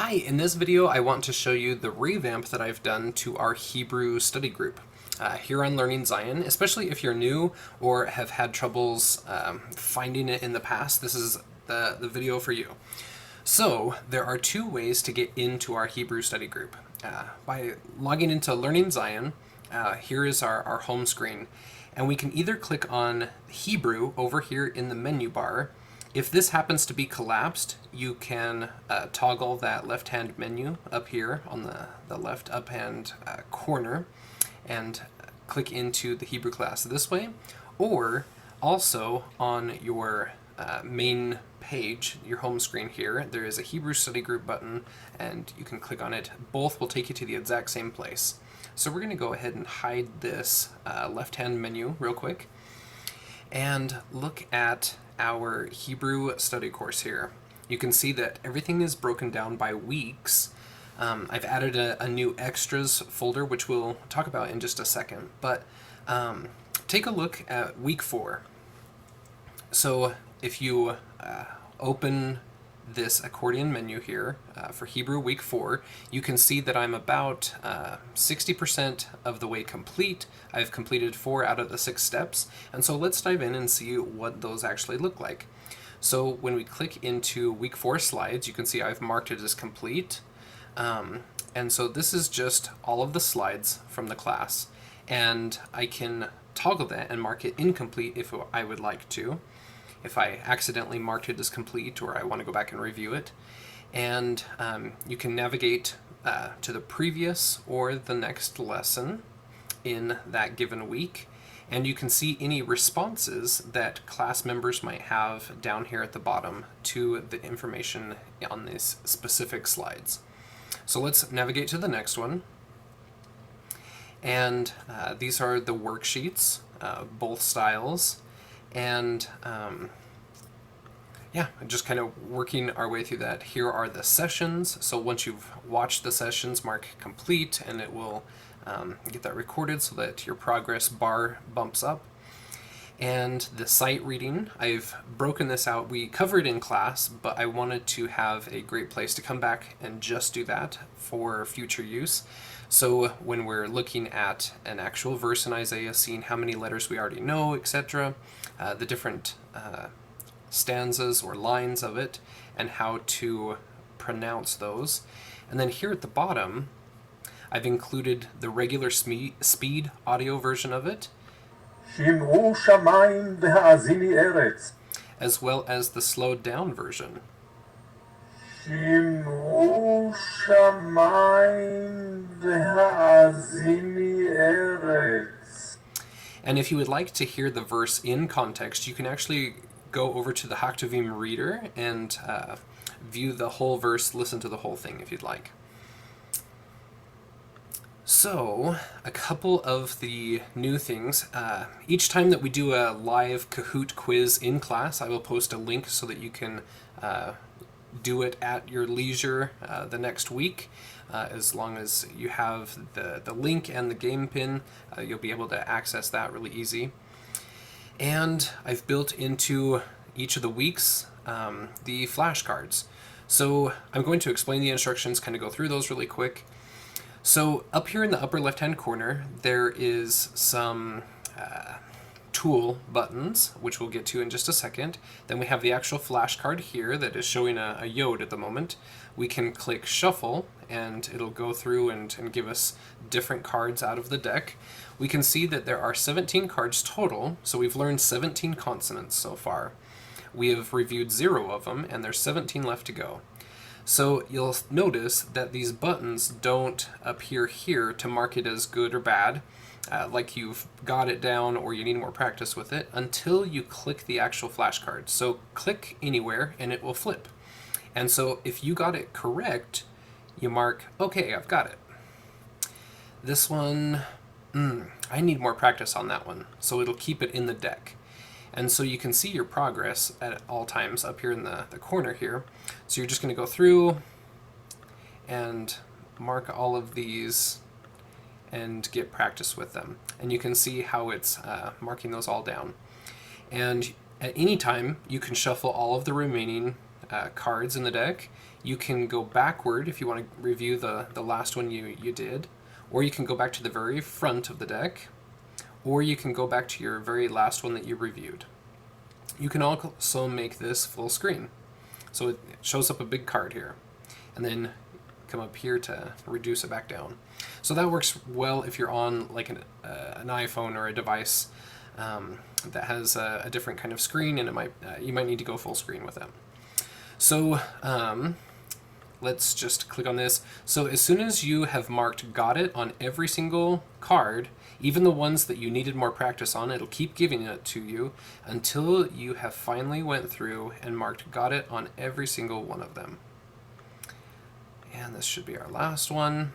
Hi, in this video I want to show you the revamp that I've done to our Hebrew study group here on Learning Zion, especially if you're new or have had troubles finding it in the past. This is the video for you. So there are two ways to get into our Hebrew study group. By logging into Learning Zion, here is our home screen, and we can either click on Hebrew over here in the menu bar. If this happens to be collapsed, you can toggle that left-hand menu up here on the left up-hand corner and click into the Hebrew class this way, or also on your main page, your home screen here, there is a Hebrew study group button and you can click on it. Both will take you to the exact same place. So we're going to go ahead and hide this left-hand menu real quick and look at our Hebrew study course here. You can see that everything is broken down by weeks. I've added a new extras folder, which we'll talk about in just a second, but take a look at week 4. So if you open this accordion menu here for Hebrew week 4, you can see that I'm about 60% of the way complete. I've completed 4 out of the 6 steps, and so let's dive in and see what those actually look like. So when we click into week 4 slides, you can see I've marked it as complete, and so this is just all of the slides from the class, and I can toggle that and mark it incomplete if I would like to, if I accidentally marked it as complete or I want to go back and review it. And you can navigate to the previous or the next lesson in that given week, and you can see any responses that class members might have down here at the bottom to the information on these specific slides. So let's navigate to the next one. And these are the worksheets, both styles. And yeah, just kind of working our way through that. Here are the sessions. So once you've watched the sessions, mark complete, and it will get that recorded so that your progress bar bumps up. And the sight reading, I've broken this out. We cover it in class, but I wanted to have a great place to come back and just do that for future use. So when we're looking at an actual verse in Isaiah, seeing how many letters we already know, etc., the different stanzas or lines of it, and how to pronounce those. And then here at the bottom, I've included the regular speed audio version of it, שמעו שמיים והאזיני ארץ. as well as the slowed down version. שמעו שמיים והאזיני ארץ. And if you would like to hear the verse in context, you can actually go over to the Haktuvim reader and view the whole verse, listen to the whole thing if you'd like. So, a couple of the new things. Each time that we do a live Kahoot quiz in class, I will post a link so that you can do it at your leisure the next week. As long as you have the link and the game pin, you'll be able to access that really easy. And I've built into each of the weeks the flashcards. So I'm going to explain the instructions, kind of go through those really quick. So up here in the upper left-hand corner, there is some tool buttons, which we'll get to in just a second. Then we have the actual flashcard here that is showing a yod at the moment. We can click shuffle, and it'll go through and give us different cards out of the deck. We can see that there are 17 cards total, so we've learned 17 consonants so far. We have reviewed 0 of them, and there's 17 left to go. So you'll notice that these buttons don't appear here to mark it as good or bad, like you've got it down or you need more practice with it, until you click the actual flashcard. So click anywhere and it will flip. And so if you got it correct, you mark, okay, I've got it. This one, I need more practice on that one, so it'll keep it in the deck. And so you can see your progress at all times up here in the corner here. So you're just going to go through and mark all of these and get practice with them. And you can see how it's marking those all down. And at any time, you can shuffle all of the remaining cards in the deck. You can go backward if you want to review the last one you did, or you can go back to the very front of the deck, or you can go back to your very last one that you reviewed. You can also make this full screen. So it shows up a big card here, and then come up here to reduce it back down. So that works well if you're on like an iPhone or a device that has a different kind of screen, and you might need to go full screen with it. So let's just click on this. So as soon as you have marked got it on every single card, even the ones that you needed more practice on, it'll keep giving it to you until you have finally went through and marked got it on every single one of them. And this should be our last one.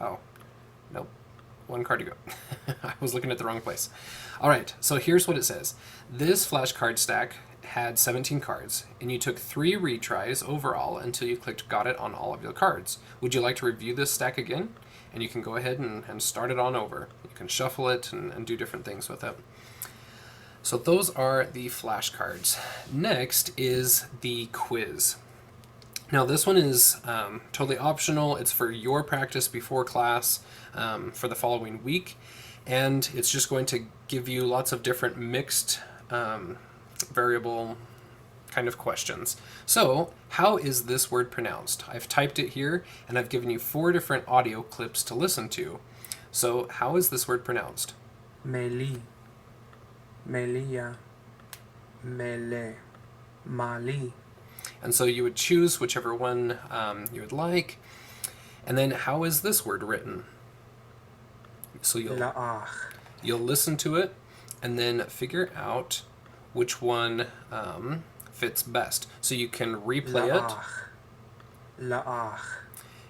Oh, nope. One card to go. I was looking at the wrong place. All right, so here's what it says. This flashcard stack had 17 cards, and you took 3 retries overall until you clicked got it on all of your cards. Would you like to review this stack again? And you can go ahead and start it on over. You can shuffle it and do different things with it. So those are the flashcards. Next is the quiz. Now this one is totally optional. It's for your practice before class for the following week, and it's just going to give you lots of different mixed variable kind of questions. So how is this word pronounced? I've typed it here, and I've given you 4 different audio clips to listen to. So how is this word pronounced? Meli, Melia, Mele, Mali. And so you would choose whichever one you would like. And then how is this word written? So you'll listen to it and then figure out which one fits best. So you can replay it.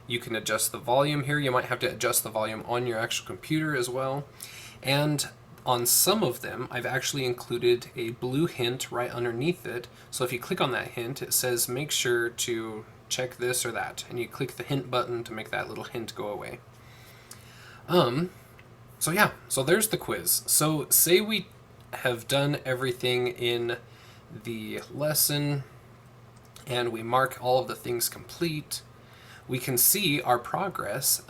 You can adjust the volume here. You might have to adjust the volume on your actual computer as well. And on some of them, I've actually included a blue hint right underneath it. So if you click on that hint, it says make sure to check this or that. And you click the hint button to make that little hint go away. So yeah, so there's the quiz. So say we have done everything in the lesson and we mark all of the things complete. We can see our progress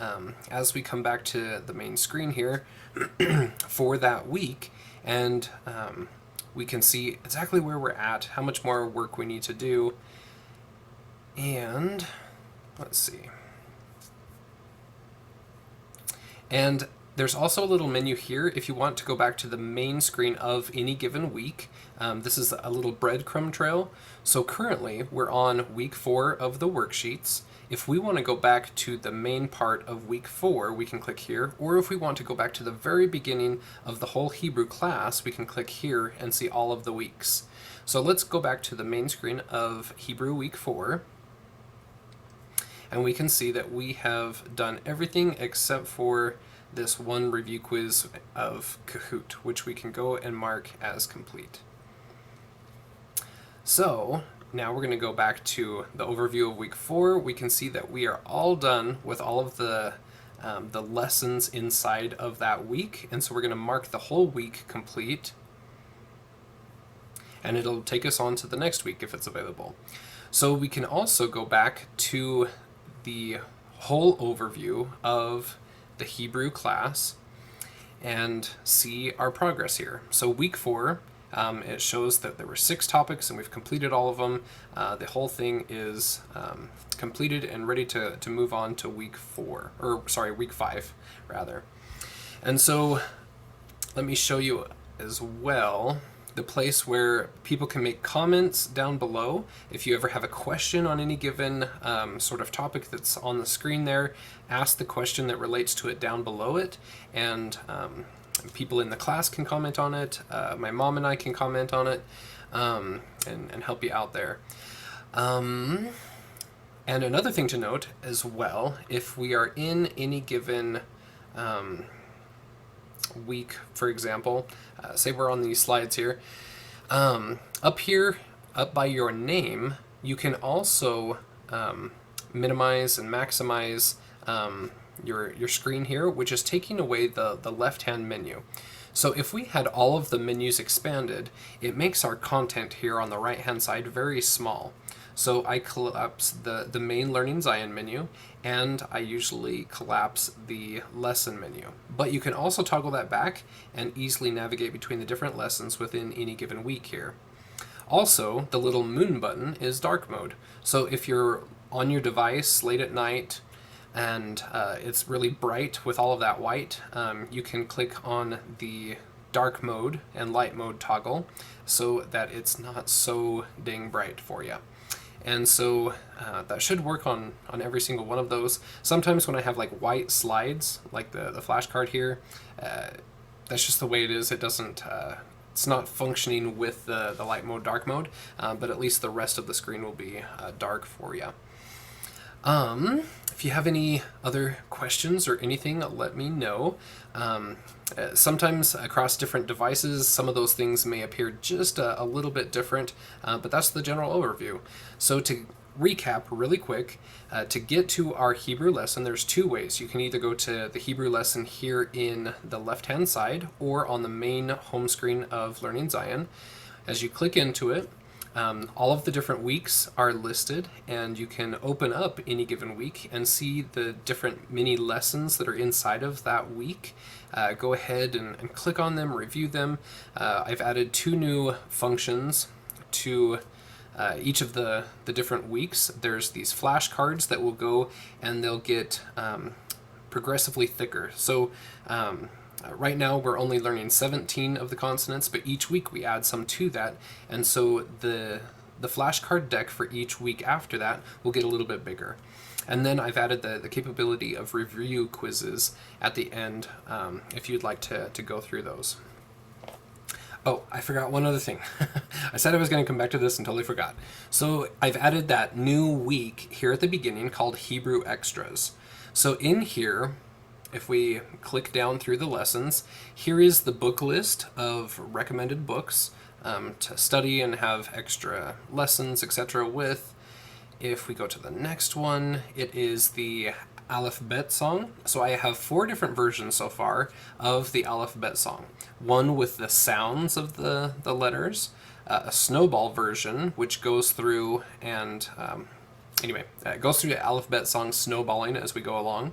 as we come back to the main screen here for that week, and we can see exactly where we're at, how much more work we need to do, and let's see. And there's also a little menu here if you want to go back to the main screen of any given week. This is a little breadcrumb trail. So currently we're on week 4 of the worksheets. If we want to go back to the main part of week 4, we can click here. Or if we want to go back to the very beginning of the whole Hebrew class, we can click here and see all of the weeks. So let's go back to the main screen of Hebrew week 4. And we can see that we have done everything except for this one review quiz of Kahoot, which we can go and mark as complete. So now we're going to go back to the overview of week 4. We can see that we are all done with all of the lessons inside of that week, and so we're going to mark the whole week complete, and it'll take us on to the next week if it's available. So we can also go back to the whole overview of the Hebrew class and see our progress here. So week 4, it shows that there were 6 topics and we've completed all of them. The whole thing is completed and ready to move on to week 5 rather. And so let me show you as well the place where people can make comments down below. If you ever have a question on any given sort of topic that's on the screen there, ask the question that relates to it down below it, and people in the class can comment on it. My mom and I can comment on it and help you out there. And another thing to note as well, if we are in any given week, for example, say we're on these slides here, up here, up by your name, you can also minimize and maximize your screen here, which is taking away the left-hand menu. So if we had all of the menus expanded, it makes our content here on the right hand side very small. So I collapse the main Learning Zion menu, and I usually collapse the lesson menu. But you can also toggle that back and easily navigate between the different lessons within any given week here. Also, the little moon button is dark mode. So if you're on your device late at night and it's really bright with all of that white, you can click on the dark mode and light mode toggle so that it's not so dang bright for you. And so that should work on every single one of those. Sometimes when I have like white slides, like the flashcard here, that's just the way it is. It doesn't, it's not functioning with the light mode, dark mode, but at least the rest of the screen will be dark for you. If you have any other questions or anything, let me know. Sometimes across different devices, some of those things may appear just a little bit different, but that's the general overview. So to recap really quick, to get to our Hebrew lesson, there's two ways. You can either go to the Hebrew lesson here in the left-hand side or on the main home screen of Learning Zion. As you click into it, all of the different weeks are listed, and you can open up any given week and see the different mini lessons that are inside of that week. Go ahead and click on them, review them. I've added 2 new functions to each of the different weeks. There's these flashcards that will go and they'll get progressively thicker. So right now we're only learning 17 of the consonants, but each week we add some to that, and so the flashcard deck for each week after that will get a little bit bigger. And then I've added the capability of review quizzes at the end if you'd like to go through those. Oh, I forgot one other thing. I said I was going to come back to this and totally forgot. So I've added that new week here at the beginning called Hebrew Extras. So in here, if we click down through the lessons, here is the book list of recommended books to study and have extra lessons, etc. with. If we go to the next one, it is the Alphabet song. So I have 4 different versions so far of the Alphabet song. One with the sounds of the letters, a snowball version, which goes through and, it goes through the Alphabet song snowballing as we go along,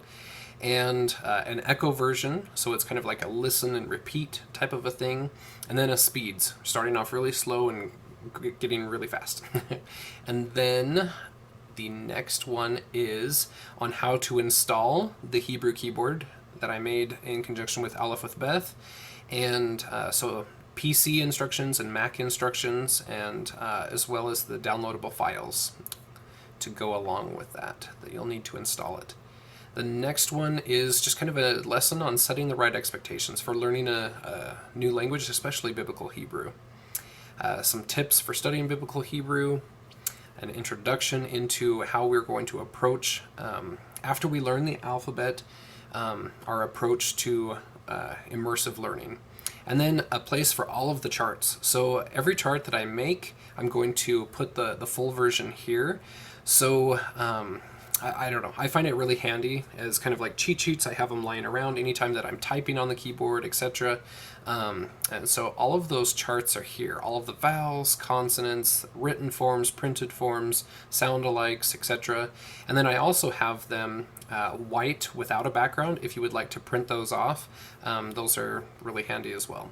and an echo version, so it's kind of like a listen and repeat type of a thing, and then a speeds, starting off really slow and getting really fast. And then the next one is on how to install the Hebrew keyboard that I made in conjunction with Aleph with Beth, and so PC instructions and Mac instructions, and as well as the downloadable files to go along with that you'll need to install it. The next one is just kind of a lesson on setting the right expectations for learning a new language, especially Biblical Hebrew. Some tips for studying Biblical Hebrew, an introduction into how we're going to approach, after we learn the alphabet, our approach to immersive learning. And then a place for all of the charts. So every chart that I make, I'm going to put the full version here. So I don't know, I find it really handy as kind of like cheat sheets. I have them lying around anytime that I'm typing on the keyboard, etc. And so all of those charts are here. All of the vowels, consonants, written forms, printed forms, sound-alikes, etc. And then I also have them white without a background if you would like to print those off. Those are really handy as well.